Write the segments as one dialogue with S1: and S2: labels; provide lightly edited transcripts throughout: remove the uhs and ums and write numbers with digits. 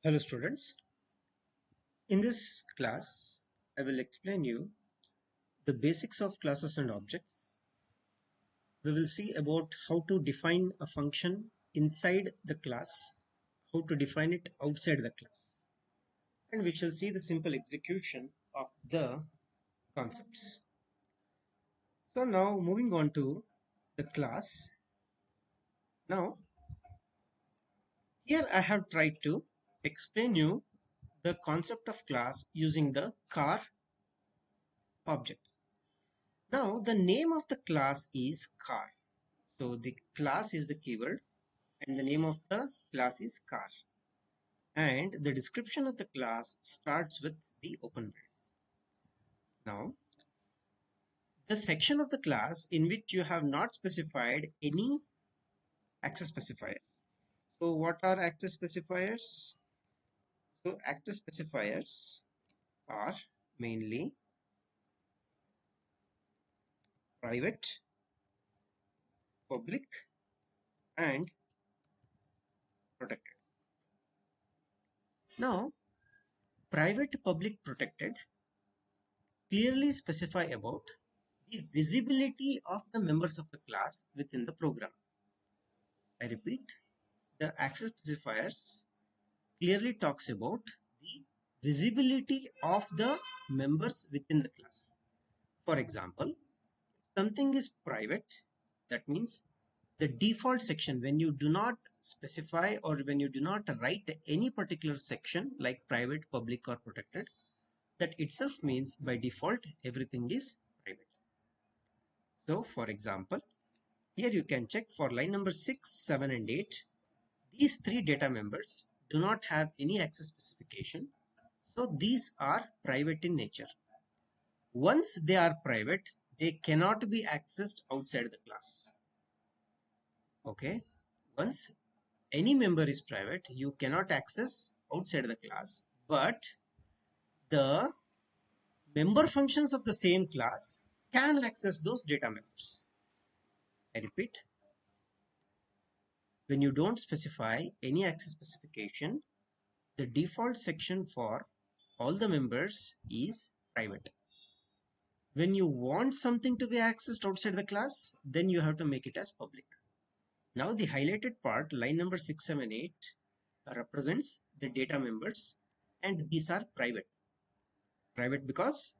S1: Hello students, in this class I will explain you the basics of classes and objects. We will see about how to define a function inside the class, how to define it outside the class, and we shall see the simple execution of the concepts. So now moving on to the class. Now here I have tried to explain you the concept of class using the car object. Now the name of the class is car. So the class is the keyword and the name of the class is car. And the description of the class starts with the open brace. Now the section of the class in which you have not specified any access specifiers. So what are access specifiers? So access specifiers are mainly private, public and protected. Now private, public, protected clearly specify about the visibility of the members of the class within the program. I repeat, the access specifiers clearly talks about the visibility of the members within the class. For example, something is private, that means the default section, when you do not specify or when you do not write any particular section like private, public or protected, that itself means by default everything is private. So for example, here you can check for line number 6, 7 and 8. These three data members do not have any access specification. So these are private in nature. Once they are private, they cannot be accessed outside the class. Okay. Once any member is private, you cannot access outside the class. But the member functions of the same class can access those data members. I repeat, when you don't specify any access specification, the default section for all the members is private. When you want something to be accessed outside the class, then you have to make it as public. Now the highlighted part, line number 6, 7, 8 represents the data members and these are private. Private because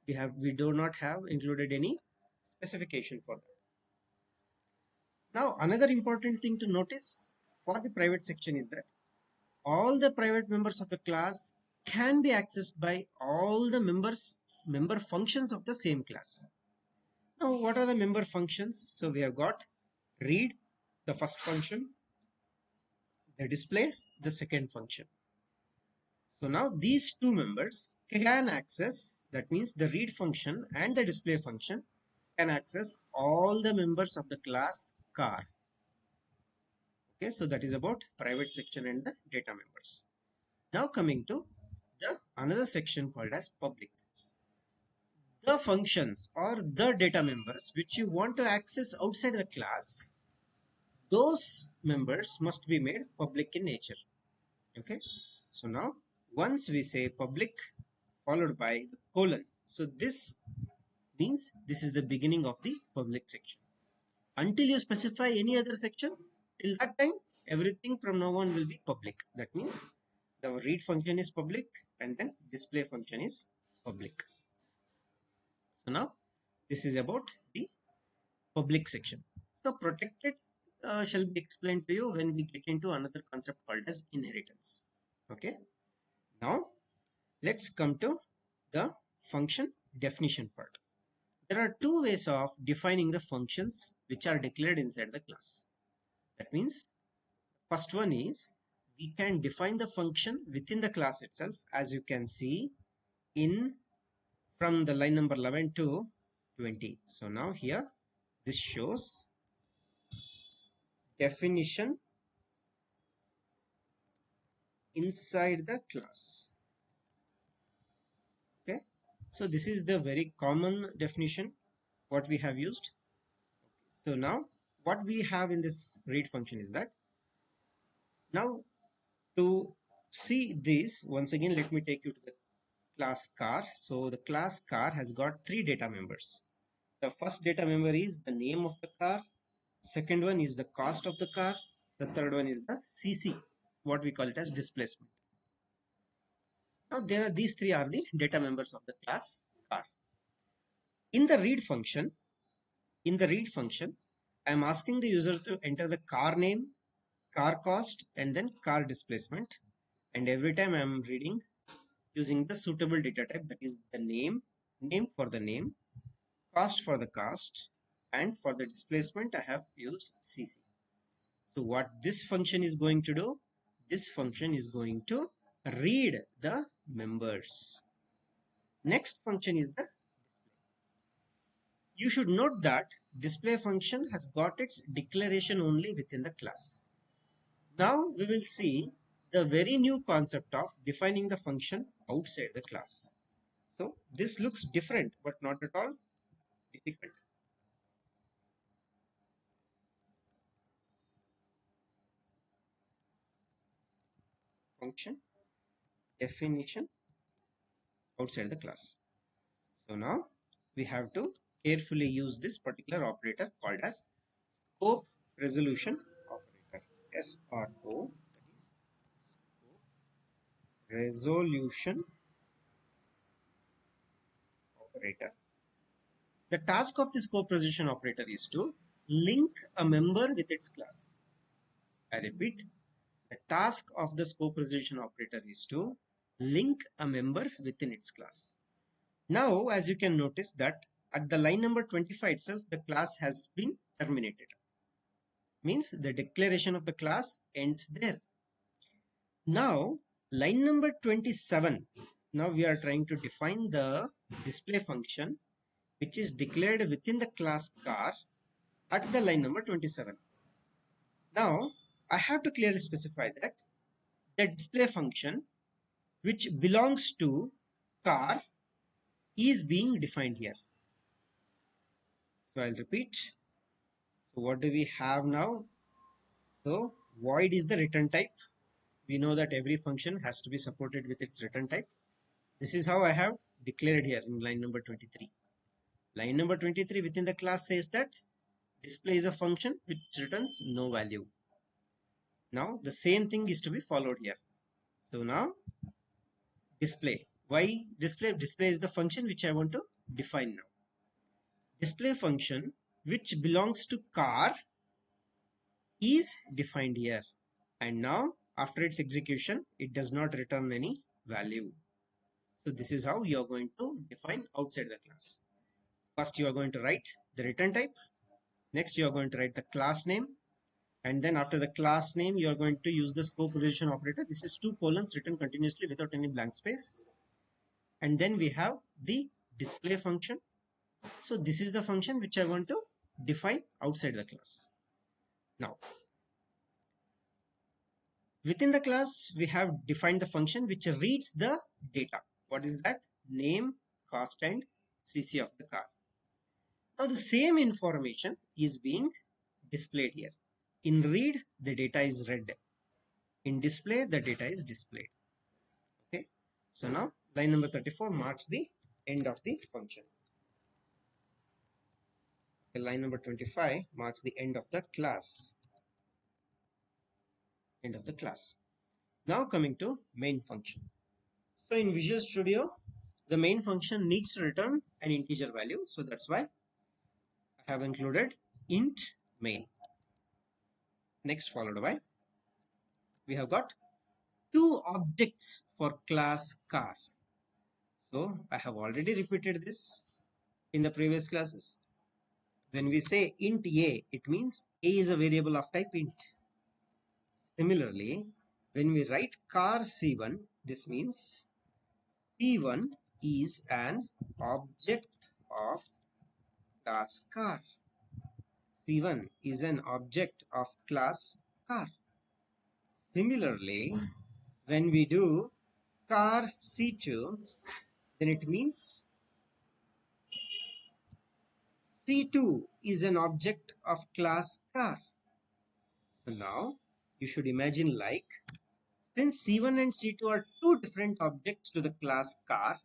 S1: we do not have included any specification for that. Now another important thing to notice for the private section is that all the private members of the class can be accessed by all the member functions of the same class. Now what are the member functions? So we have got read, the first function, the display, the second function. So now these two members can access, that means the read function and the display function can access all the members of the class car. Okay, so that is about private section and the data members. Now coming to the another section called as public. The functions or the data members which you want to access outside the class, those members must be made public in nature. Okay, so now once we say public followed by the colon, so this means this is the beginning of the public section. Until you specify any other section, till that time everything from now on will be public. That means the read function is public and then display function is public. So now this is about the public section. So protected shall be explained to you when we get into another concept called as inheritance. Okay, now let's come to the function definition part. There are two ways of defining the functions which are declared inside the class. That means first one is we can define the function within the class itself, as you can see in from the line number 11 to 20. So now here this shows definition inside the class. Okay, so this is the very common definition what we have used. So now what we have in this read function is that now to see this once again. Let me take you to the class car. So the class car has got three data members. The first data member is the name of the car. Second one is the cost of the car. The third one is the CC, what we call it as displacement. Now these three are the data members of the class car. In the read function, I am asking the user to enter the car name, car cost, and then car displacement. And every time I am reading using the suitable data type, that is the name for the name, cost for the cost, and for the displacement I have used CC. So what this function is going to do, this function is going to read the members. Next function is the, you should note that display function has got its declaration only within the class. Now we will see the very new concept of defining the function outside the class. So this looks different, but not at all difficult. Function definition outside the class. So now we have to carefully use this particular operator called as scope resolution operator, SRO, resolution operator. The task of the scope resolution operator is to link a member with its class. I repeat, the task of the scope resolution operator is to link a member within its class. Now, as you can notice that at the line number 25 itself, the class has been terminated. Means the declaration of the class ends there. Now, line number 27. Now we are trying to define the display function which is declared within the class car at the line number 27. Now, I have to clearly specify that the display function which belongs to car is being defined here. So I'll repeat. So what do we have now? So void is the return type. We know that every function has to be supported with its return type. This is how I have declared here in line number 23. Line number 23 within the class says that display is a function which returns no value. Now the same thing is to be followed here. So now display. Why display? Display is the function which I want to define now. Display function which belongs to car is defined here. And now after its execution, it does not return any value. So this is how you are going to define outside the class. First you are going to write the return type. Next you are going to write the class name. And then after the class name, you are going to use the scope resolution operator. This is 2 colons written continuously without any blank space. And then we have the display function. So this is the function which I want to define outside the class. Now, within the class, we have defined the function which reads the data. What is that? Name, cost, and CC of the car. Now the same information is being displayed here. In read, the data is read. In display, the data is displayed. Okay. So now line number 34 marks the end of the function. Okay, line number 25 marks the end of the class. End of the class. Now coming to main function. So in Visual Studio, the main function needs to return an integer value. So that's why I have included int main. Next followed by, we have got two objects for class car. So I have already repeated this in the previous classes. When we say int a, it means a is a variable of type int. Similarly, when we write car C1, this means C1 is an object of class car. C1 is an object of class car. Similarly, when we do car C2, then it means C2 is an object of class car. So now you should imagine like Since C1 and C2 are two different objects to the class car,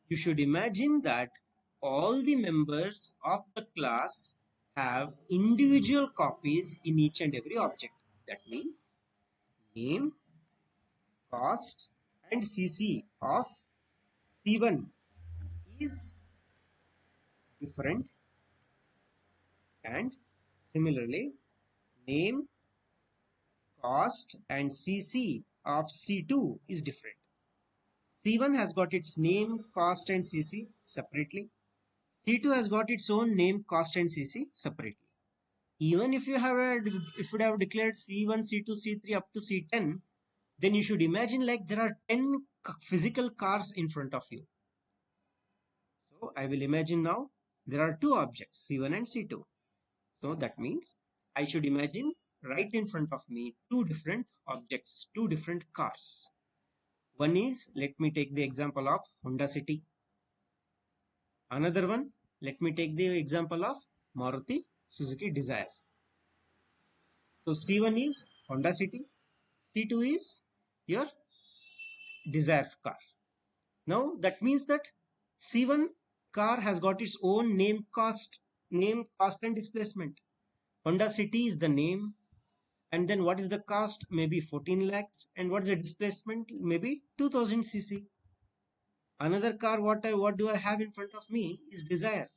S1: you should imagine that all the members of the class have individual copies in each and every object. That means name, cost, and CC of C1 is different, and similarly name, cost, and CC of C2 is different. C1 has got its name, cost, and CC separately. C2 has got its own name, cost, and CC separately. Even if you have declared C1, C2, C3 up to C10, then you should imagine like there are 10 physical cars in front of you. So I will imagine now there are two objects, C1 and C2. So that means I should imagine right in front of me two different objects, two different cars. One is, let me take the example of Honda City. Another one, let me take the example of Maruti Suzuki Dzire. So C1 is Honda City, C2 is your Dzire car. Now that means that C1 car has got its own name, cost, and displacement. Honda City is the name, and then what is the cost? Maybe 14 lakhs, and what's the displacement? Maybe 2000 cc. Another car, what do I have in front of me is Dzire.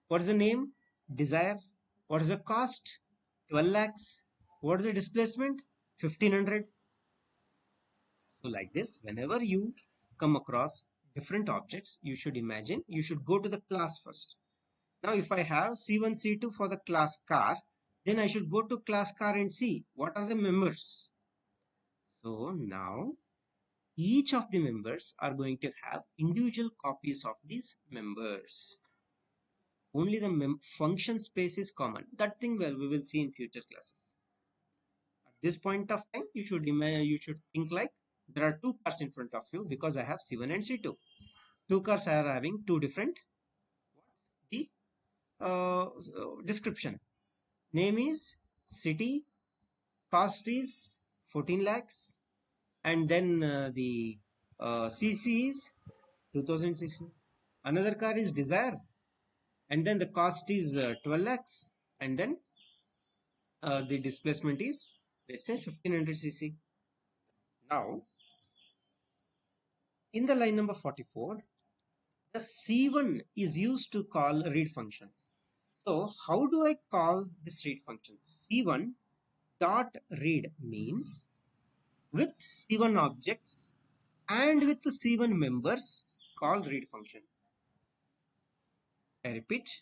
S1: What is the name? Dzire. What is the cost? 12 lakhs. What is the displacement? 1500. So like this, whenever you come across different objects, you should imagine, you should go to the class first. Now if I have C1, C2 for the class car, then I should go to class car and see what are the members. So now each of the members are going to have individual copies of these members. Only the function space is common. That thing, well, we will see in future classes. At this point of time, you should think like there are two cars in front of you because I have C1 and C2. Two cars are having two different the description. Name is city, cost is 14 lakhs, and then the CC is 2000 cc. Another car is Dzire, and then the cost is 12 lakhs, and then the displacement is, let's say, 1500 cc. Now in the line number 44, the C1 is used to call read function. So how do I call this read function? C1 dot read means with C1 objects and with the C1 members call read function. I repeat,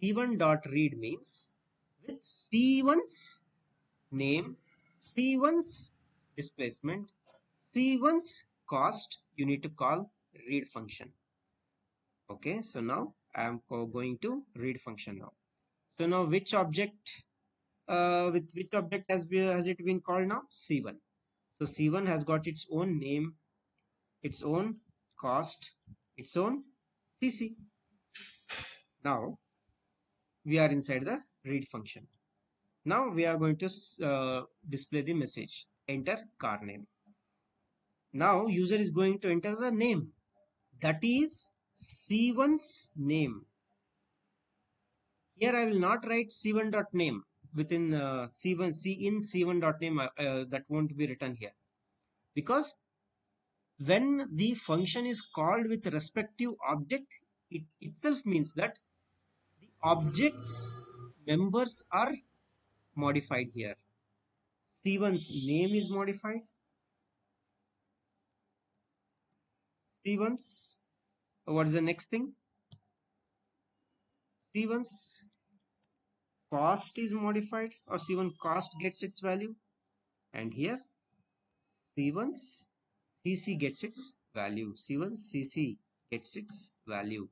S1: C1 dot read means with C1's name, C1's displacement, C1's cost, you need to call read function. Okay, so now I am going to read function now. So now which object, with which object has it been called now? C1. So C1 has got its own name, its own cost, its own CC. Now we are inside the read function. Now we are going to display the message, enter car name. Now user is going to enter the name, that is C1's name. Here I will not write C1.name within C1, C1.name, that won't be written here, because when the function is called with respective object, it itself means that the object's members are modified here. C1's name is modified, C1's, what is the next thing? C1's cost is modified, or C1 cost gets its value, and here C1's CC gets its value. C1's CC gets its value.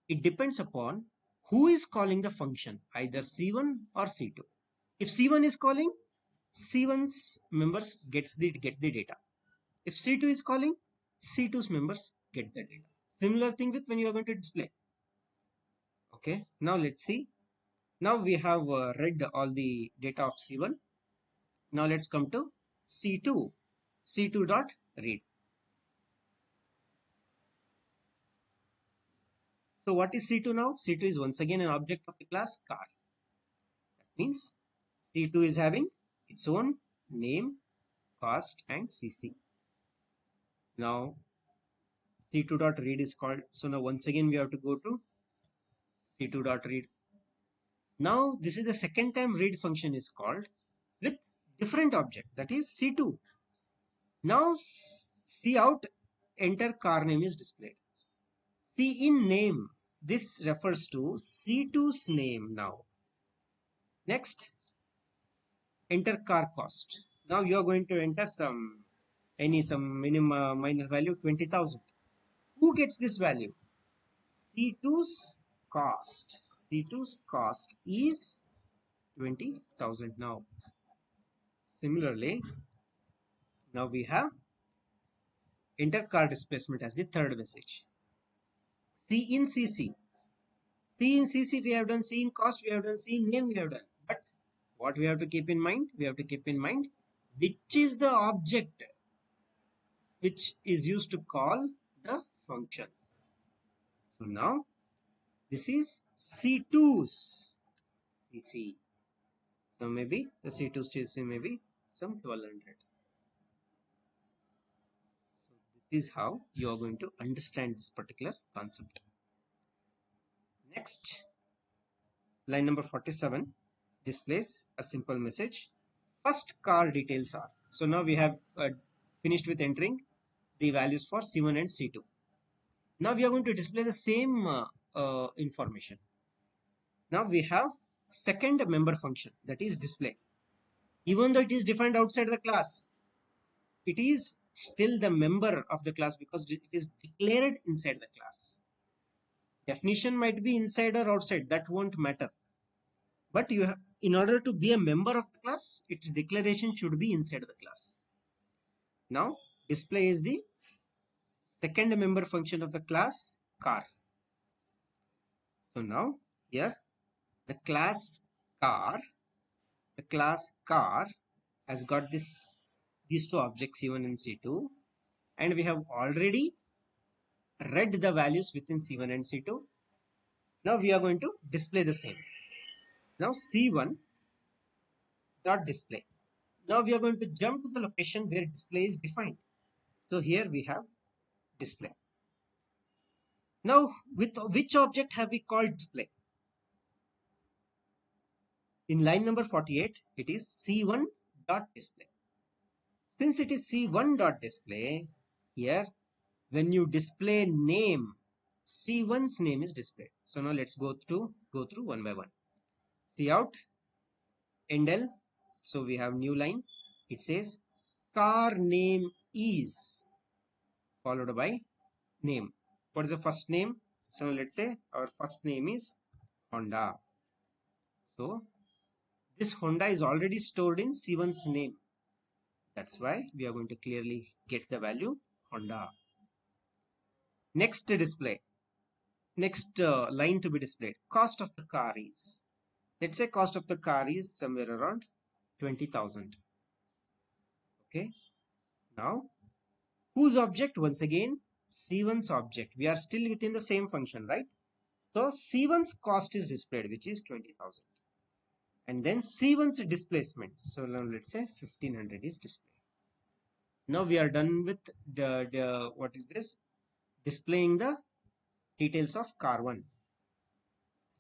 S1: It depends upon who is calling the function, either C1 or C2. If C1 is calling, C1's members get the data. If C2 is calling, C2's members get the data. Similar thing with when you are going to display. Okay, now let's see. Now we have read all the data of C1. Now let's come to C2. C2 dot read. So what is C2 now? C2 is once again an object of the class car. That means C2 is having its own name, cost and CC. Now C2 dot read is called. So now once again we have to go to C2 dot read. Now this is the second time read function is called with different object, that is C2. Now C out enter car name is displayed. C in name, this refers to C2's name now. Next, enter car cost. Now you are going to enter some minimum minor value 20,000. Who gets this value? C2's cost. C2's cost is 20,000 now. Similarly, now we have enter car displacement as the third message. C in CC. C in CC we have done, C in cost we have done, C in name we have done. But what we have to keep in mind? We have to keep in mind which is the object which is used to call the function. So now this is C2's CC. So maybe the C2's CC may be some 1200. So this is how you are going to understand this particular concept. Next, line number 47 displays a simple message. First car details are. So now we have finished with entering the values for C1 and C2. Now we are going to display the same information. Now we have second member function, that is display. Even though it is defined outside the class, it is still the member of the class because it is declared inside the class. Definition might be inside or outside, that won't matter. But you have, in order to be a member of the class, its declaration should be inside the class. Now display is the second member function of the class car. So now here the class car has got these two objects C1 and C2, and we have already read the values within C1 and C2. Now we are going to display the same. Now C1 dot display. Now we are going to jump to the location where display is defined. So here we have display. Now with which object have we called display? In line number 48, it is C1 dot display. Since it is C1 dot display, here when you display name, C1's name is displayed. So now let's go through one by one. C out endl. So we have new line. It says car name is followed by name. What is the first name? So let's say our first name is Honda. So this Honda is already stored in C1's name. That's why we are going to clearly get the value Honda. Next display. Next line to be displayed. Cost of the car is. Let's say cost of the car is somewhere around 20,000. Okay. Now, whose object? Once again, C1's object. We are still within the same function, right? So C1's cost is displayed, which is 20,000. And then C1's displacement. So now let's say 1500 is displayed. Now we are done with the what is this? Displaying the details of car 1.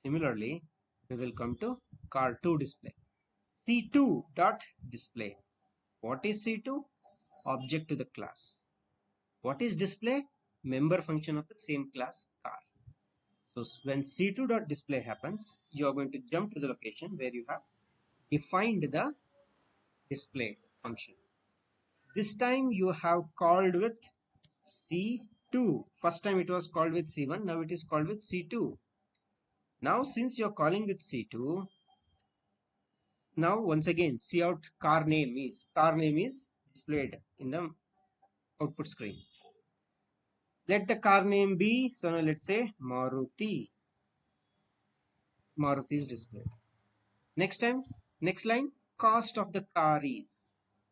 S1: Similarly, we will come to car 2 display. C2 dot display. What is C2? Object to the class. What is display? Member function of the same class car. So when C2 dot display happens, you are going to jump to the location where you have defined the display function. This time you have called with C2. First time it was called with C1. Now it is called with C2. Now since you are calling with C2, now once again C out car name is displayed in the output screen. Let the car name be, so now let's say Maruti. Maruti is displayed. Next line, cost of the car is,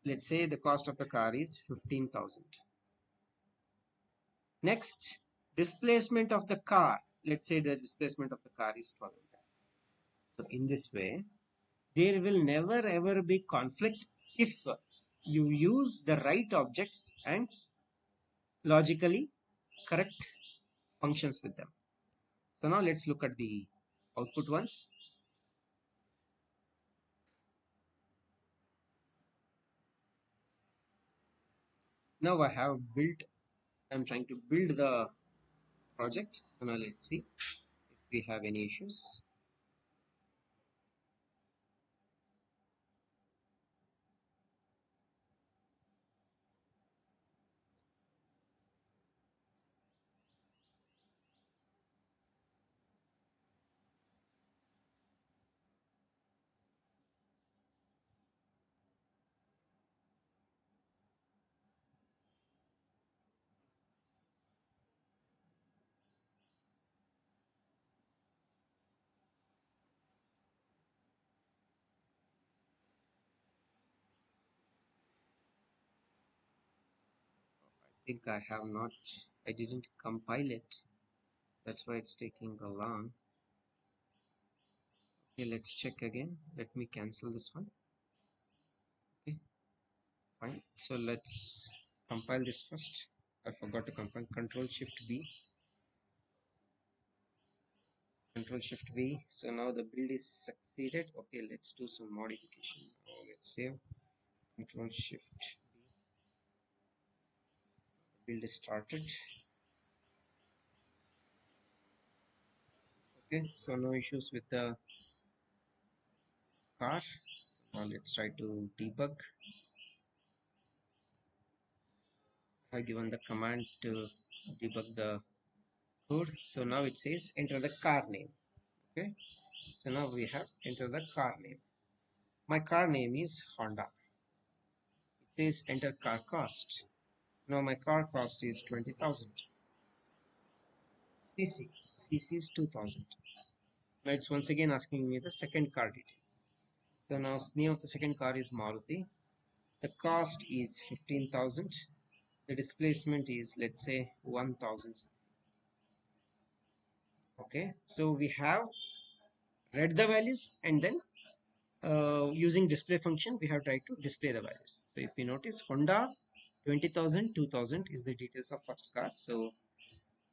S1: let's say the cost of the car is 15,000. Next, displacement of the car, let's say the displacement of the car is 1200. So in this way, there will never ever be conflict if you use the right objects and logically correct functions with them. So now let's look at the output ones. Now I'm trying to build the project. So now let's see if we have any issues. I think I didn't compile it. That's why it's taking a long. Okay, let's check again. Let me cancel this one. Okay, fine. So let's compile this first. I forgot to compile. Control Shift V. Control Shift V. So now the build is succeeded. Okay, let's do some modification. Let's save. Control Shift V. Build is started. Okay, so no issues with the car. Now let's try to debug. I've given the command to debug the code. So now it says enter the car name. Okay, so now we have enter the car name. My car name is Honda. It says enter car cost. Now my car cost is 20,000. CC is 2000. Now it's once again asking me the second car details. So now name of the second car is Maruti. The cost is 15,000. The displacement is, let's say, 1000. Okay, so we have read the values, and then using display function we have tried to display the values. So if we notice, Honda 20,000, 2000 is the details of first car. So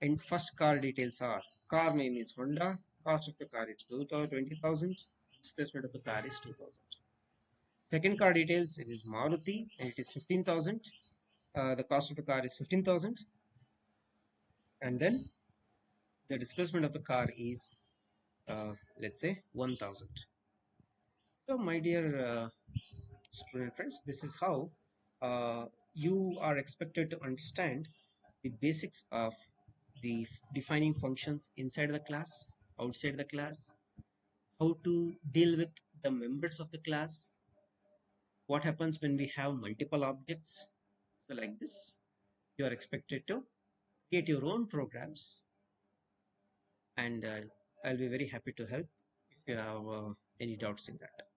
S1: and first car details are car name is Honda, cost of the car is 20,000, displacement of the car is 2000. Second car details, it is Maruti and it is 15,000. The cost of the car is 15,000, and then the displacement of the car is let's say 1000. So my dear student friends, this is how uh, you are expected to understand the basics of the defining functions inside the class, outside the class, how to deal with the members of the class, what happens when we have multiple objects. So like this, you are expected to create your own programs, and I'll be very happy to help if you have any doubts in that.